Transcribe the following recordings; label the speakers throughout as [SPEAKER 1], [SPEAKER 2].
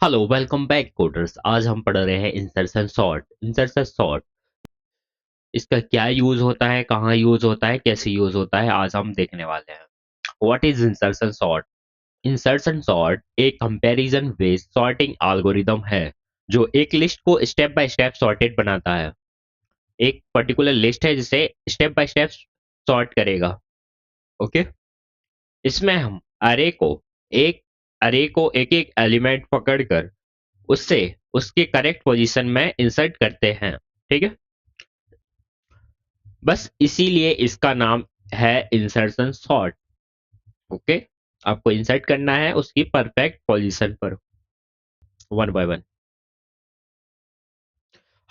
[SPEAKER 1] Hello welcome back coders. आज हम पढ़ रहे हैं इंसर्शन सॉर्ट। इंसर्शन सॉर्ट इसका क्या यूज होता है, कहाँ यूज होता है, कैसे यूज होता है, आज हम देखने वाले हैं। What is insertion sort? Insertion sort एक कंपैरिजन बेस्ड सॉर्टिंग एल्गोरिदम है जो एक लिस्ट को स्टेप बाय स्टेप सॉर्टेड बनाता है। एक पर्टिकुलर लिस्ट है जिसे स्टेप बाय स्टेप सॉर्ट करेगा। ओके, इसमें हम अरे को एक एक एक एलिमेंट पकड़कर उससे उसके करेक्ट पोजीशन में इंसर्ट करते हैं। ठीक है, बस इसीलिए इसका नाम है इंसर्शन सॉर्ट। ओके, आपको इंसर्ट करना है उसकी परफेक्ट पोजीशन पर। One by one,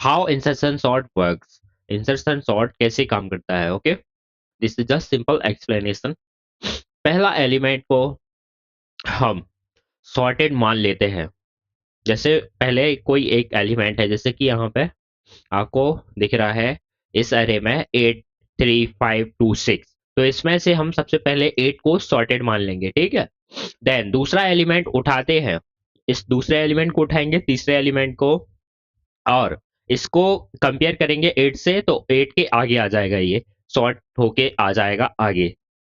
[SPEAKER 1] how insertion sort works. Insertion sort कैसे काम करता है? Okay, this is just simple explanation. पहला एलिमेंट को हम सॉर्टेड मान लेते हैं। जैसे पहले कोई एक एलिमेंट है, जैसे कि यहाँ पे आपको दिख रहा है इस अरे में 8 3 5 2 6। तो इसमें से हम सबसे पहले 8 को सॉर्टेड मान लेंगे। ठीक है, देन दूसरा एलिमेंट उठाते हैं, इस दूसरे एलिमेंट को उठाएंगे, तीसरे एलिमेंट को, और इसको कंपेयर करेंगे 8 से, तो 8 के आगे आ जाएगा, ये सॉर्ट होके आ जाएगा आगे।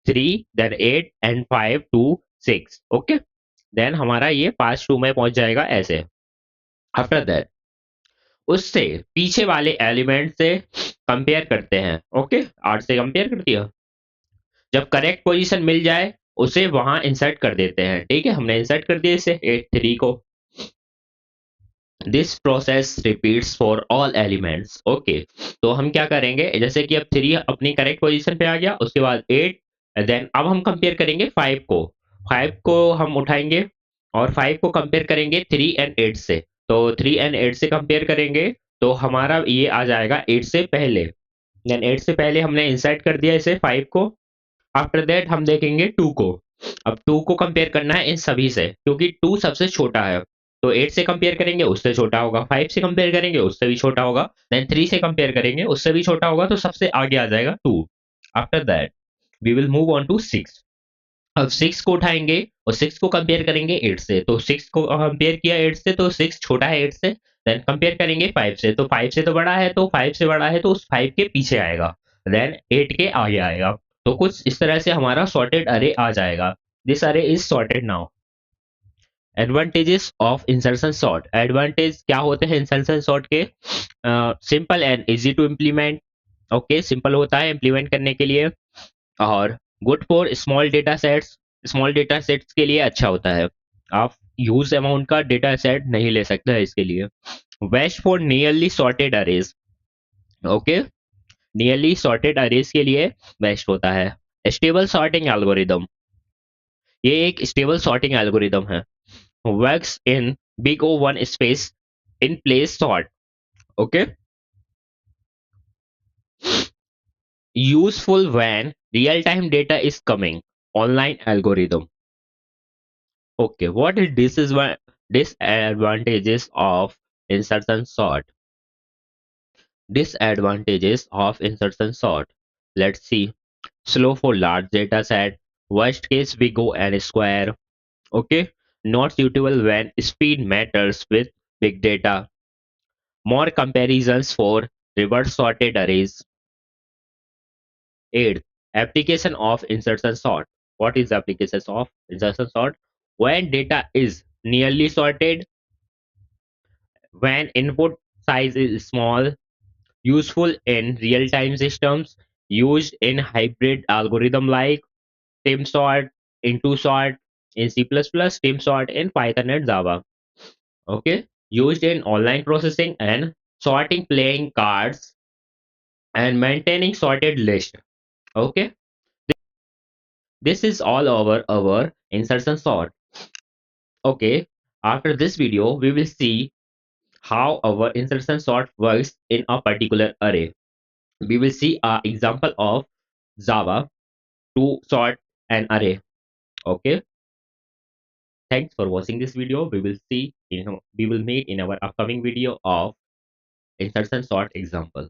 [SPEAKER 1] 3 देन 8 एंड 5 2 6। ओके, देन हमारा ये 5 2 में पहुंच जाएगा ऐसे। आफ्टर दैट उससे पीछे वाले एलिमेंट से कंपेयर करते हैं। ओके, 8 से कंपेयर कर दिया, जब करेक्ट पोजीशन मिल जाए उसे वहां इंसर्ट कर देते हैं। ठीक है, हमने इंसर्ट कर दिया इसे 8 3 को। This process repeats for all elements. Okay, तो हम क्या करेंगे, जैसे कि अब 3 अपनी करेक्ट पोजीशन पे आ गया, उसके बाद 8, देन अब हम कंपेयर करेंगे 5 को। 5 को हम उठाएंगे और 5 को कंपेयर करेंगे 3 एंड 8 से। तो 3 एंड 8 से कंपेयर करेंगे तो हमारा ये आ जाएगा 8 से पहले। देन 8 से पहले हमने इंसर्ट कर दिया इसे 5 को। आफ्टर दैट हम देखेंगे 2 को। अब 2 को कंपेयर करना है इन सभी से, क्योंकि 2 सबसे छोटा है। तो 8 से कंपेयर करेंगे उससे छोटा होगा, 5 से कंपेयर करेंगे उससे भी छोटा होगा, देन 3 से कंपेयर करेंगे उससे भी छोटा होगा, तो सबसे आगे आ जाएगा 2। After that we will move on to 6। अब 6 को उठाएंगे और 6 को कंपेयर करेंगे 8 से। तो 6 को कंपेयर किया 8 से, तो 6 छोटा है 8 से। देन कंपेयर करेंगे 5 से, तो 5 से तो बड़ा है, तो 5 से बड़ा है तो उस 5 के पीछे आएगा, देन 8 के आगे आएगा। तो कुछ इस तरह से हमारा सॉर्टेड अरे आ जाएगा। This array is sorted now. Advantages of insertion sort. Advantage क्या होते हैं इंसर्शन सॉर्ट के? Simple and easy to implement. Okay, simple होता है इम्प्लीमेंट करने के लिए, और good for small data sets. Small data sets के लिए अच्छा होता है, आप ह्यूज अमाउंट का डेटा सेट नहीं ले सकते हैं इसके लिए। Best for nearly sorted arrays. Okay, nearly sorted arrays के लिए बेस्ट होता है। स्टेबल सॉर्टिंग एल्गोरिदम, ये एक स्टेबल सॉर्टिंग एल्गोरिदम है। Works in big O one space in place sort. Okay, useful when real time data is coming. Online algorithm. Okay, what is disadvantages of insertion sort? Disadvantages of insertion sort. Let's see. Slow for large data set. Worst case we go and square. Okay. Not suitable when speed matters with big data. More comparisons for reverse sorted arrays. 8th, application of insertion sort. What is the applications of insertion sort? When data is nearly sorted, when input size is small, useful in real-time systems, used in hybrid algorithm like timsort, intusort in C++, timsort in Python and Java. Okay, used in online processing and sorting playing cards and maintaining sorted list. Okay, this is all over our insertion sort. Okay, after this video, we will see how our insertion sort works in a particular array. We will see an example of Java to sort an array. Okay, thanks for watching this video. We will meet in our upcoming video of insertion sort example.